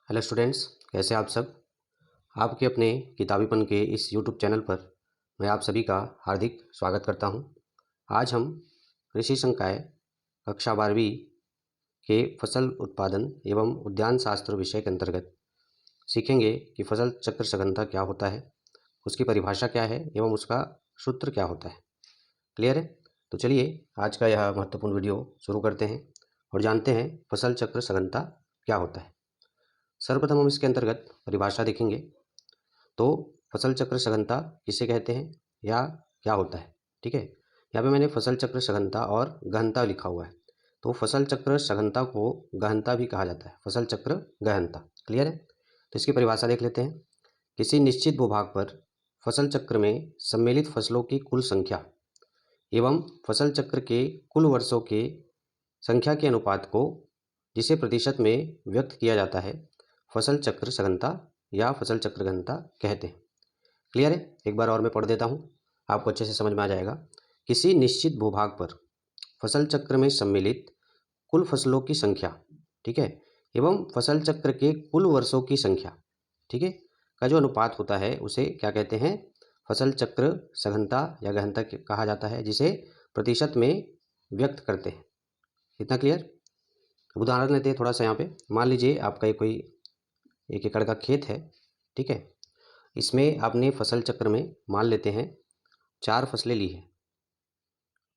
Hello students, कैसे आप सब। आपके अपने किताबीपन के इस यूट्यूब चैनल पर मैं आप सभी का हार्दिक स्वागत करता हूं। आज हम कृषि संकाय कक्षा 12वीं के फसल उत्पादन एवं उद्यान शास्त्र विषय के अंतर्गत सीखेंगे कि फसल चक्र सघनता क्या होता है, उसकी परिभाषा क्या है एवं उसका सूत्र क्या होता है। क्लियर है? तो चलिए आज का यह महत्वपूर्ण वीडियो शुरू करते हैं और जानते हैं फसल चक्र सघनता क्या होता है। सर्वप्रथम हम इसके अंतर्गत परिभाषा देखेंगे। तो फसल चक्र सघनता किसे कहते हैं या क्या होता है। ठीक है, यहाँ पे मैंने फसल चक्र सघनता और गहनता लिखा हुआ है। तो फसल चक्र सघनता को गहनता भी कहा जाता है, फसल चक्र गहनता। क्लियर है? तो इसकी परिभाषा देख लेते हैं। किसी निश्चित भूभाग पर फसल चक्र में सम्मिलित फसलों की कुल संख्या एवं फसल चक्र के कुल वर्षों के संख्या के अनुपात को, जिसे प्रतिशत में व्यक्त किया जाता है, फसल चक्र सघनता या फसल चक्र गहनता कहते हैं। क्लियर है? एक बार और मैं पढ़ देता हूँ, आपको अच्छे से समझ में आ जाएगा। किसी निश्चित भूभाग पर फसल चक्र में सम्मिलित कुल फसलों की संख्या, ठीक है, एवं फसल चक्र के कुल वर्षों की संख्या, ठीक है, का जो अनुपात होता है उसे क्या कहते हैं, फसल चक्र सघनता या गहनता कहा जाता है, जिसे प्रतिशत में व्यक्त करते हैं। इतना क्लियर? उदाहरण लेते हैं थोड़ा सा। यहाँ पे मान लीजिए आपका कोई 1 एकड़ का खेत है, ठीक है, इसमें आपने फसल चक्र में मान लेते हैं 4 फसलें ली है,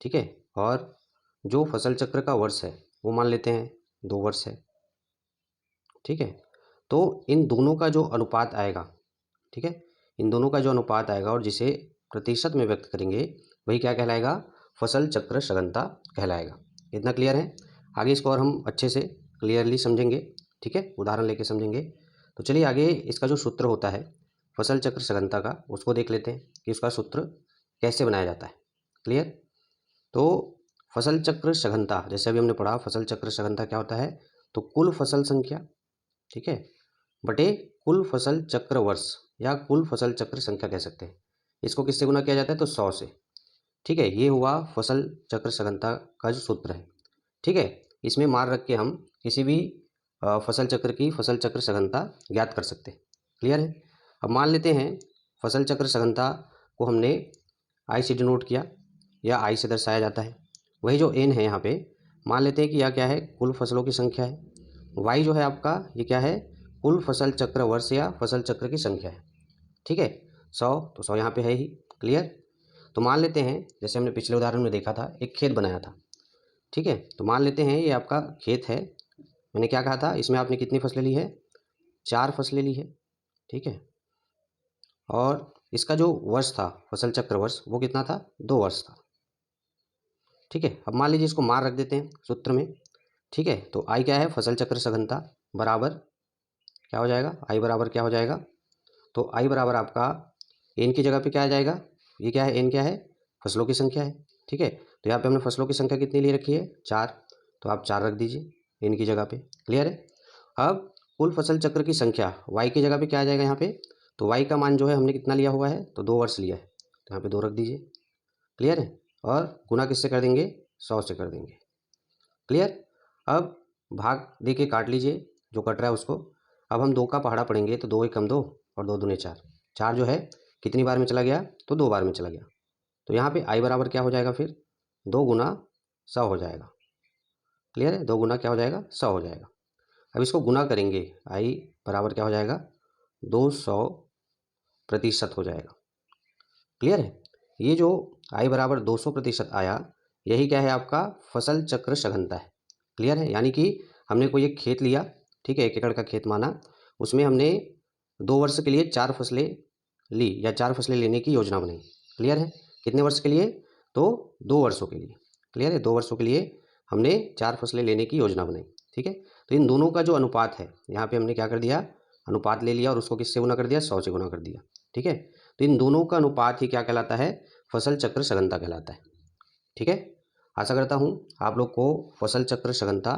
ठीक है, और जो फसल चक्र का वर्ष है वो मान लेते हैं 2 वर्ष है, ठीक है। तो इन दोनों का जो अनुपात आएगा, ठीक है, इन दोनों का जो अनुपात आएगा और जिसे प्रतिशत में व्यक्त करेंगे, वही क्या कहलाएगा, फसल चक्र सघनता कहलाएगा। इतना क्लियर है? आगे इसको और हम अच्छे से क्लियरली समझेंगे, ठीक है, उदाहरण लेके समझेंगे। तो चलिए आगे इसका जो सूत्र होता है फसल चक्र सघनता का, उसको देख लेते हैं कि उसका सूत्र कैसे बनाया जाता है। क्लियर? तो फसल चक्र सघनता, जैसे अभी हमने पढ़ा, फसल चक्र सघनता क्या होता है, तो कुल फसल संख्या, ठीक है, बटे कुल फसल चक्र वर्ष या कुल फसल चक्र संख्या कह सकते हैं। इसको किससे गुना किया जाता है, तो 100 से। ठीक है, ये हुआ फसल चक्र सघनता का जो सूत्र है। ठीक है, इसमें मार रख के हम किसी भी फसल चक्र की फसल चक्र सघनता ज्ञात कर सकते हैं। क्लियर है? अब मान लेते हैं फसल चक्र सघनता को हमने आई से डिनोट किया या आई से दर्शाया जाता है। वही जो एन है यहाँ पे, मान लेते हैं कि यह क्या है, कुल फसलों की संख्या है। वाई जो है आपका, ये क्या है, कुल फसल चक्र वर्ष या फसल चक्र की संख्या है। ठीक है, 100, तो 100 यहाँ पे है ही। क्लियर? तो मान लेते हैं, जैसे हमने पिछले उदाहरण में देखा था, एक खेत बनाया था, ठीक है, तो मान लेते हैं ये आपका खेत है। मैंने क्या कहा था, इसमें आपने कितनी फसलें ली है, 4 फसलें ली है, ठीक है, और इसका जो वर्ष था, फसल चक्र वर्ष, वो कितना था, 2 वर्ष था। ठीक है, अब मान लीजिए इसको मार रख देते हैं सूत्र में। ठीक है, तो आई क्या है, फसल चक्र सघनता बराबर क्या हो जाएगा, आई बराबर क्या हो जाएगा, तो आई बराबर आपका एन की जगह पे क्या आ जाएगा, ये क्या है, एन क्या है, फसलों की संख्या है। ठीक है, तो यहाँ पे हमने फसलों की संख्या कितनी ले रखी है, 4, तो आप 4 रख दीजिए एन की जगह पे। क्लियर है? अब कुल फसल चक्र की संख्या वाई की जगह पे क्या आ जाएगा यहाँ पे, तो वाई का मान जो है हमने कितना लिया हुआ है, तो 2 वर्ष लिया है, तो यहाँ पे 2 रख दीजिए। क्लियर है? और गुना किससे कर देंगे, 100 से कर देंगे। क्लियर? अब भाग दे के काट लीजिए जो कट रहा है उसको। अब हम 2 का पहाड़ा पढ़ेंगे, तो 2 एकम 2 और 2 दूने 4। 4 जो है कितनी बार में चला गया, तो 2 बार में चला गया। तो यहाँ पे आई बराबर क्या हो जाएगा, फिर 2 गुना 100 हो जाएगा। क्लियर है? 2 गुना क्या हो जाएगा, 100 हो जाएगा। अब इसको गुना करेंगे, आई बराबर क्या हो जाएगा, 200% हो जाएगा। क्लियर है? ये जो आई बराबर 200% आया, यही क्या है, आपका फसल चक्र सघनता है। क्लियर है? यानी कि हमने कोई एक खेत लिया, ठीक है, 1 एकड़ का खेत माना, उसमें हमने 2 वर्ष के लिए 4 फसलें ली या 4 फसलें लेने की योजना बनाई। क्लियर है? कितने वर्ष के लिए, तो 2 वर्षों के लिए। क्लियर है? 2 वर्षों के लिए हमने 4 फसलें लेने की योजना बनाई। ठीक है, तो इन दोनों का जो अनुपात है, यहाँ पे हमने क्या कर दिया, अनुपात ले लिया और उसको किससे गुना कर दिया, 100 से गुना कर दिया। ठीक है, तो इन दोनों का अनुपात ही क्या कहलाता है, फसल चक्र सघनता कहलाता है। ठीक है, आशा करता हूँ आप लोग को फसल चक्र सघनता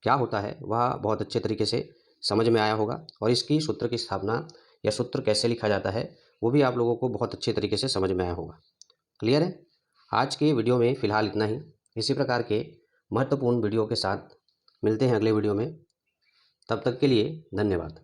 क्या होता है वह बहुत अच्छे तरीके से समझ में आया होगा, और इसकी सूत्र की स्थापना या सूत्र कैसे लिखा जाता है वो भी आप लोगों को बहुत अच्छे तरीके से समझ में आया होगा। क्लियर है? आज के वीडियो में फ़िलहाल इतना ही। इसी प्रकार के महत्वपूर्ण वीडियो के साथ मिलते हैं अगले वीडियो में। तब तक के लिए धन्यवाद।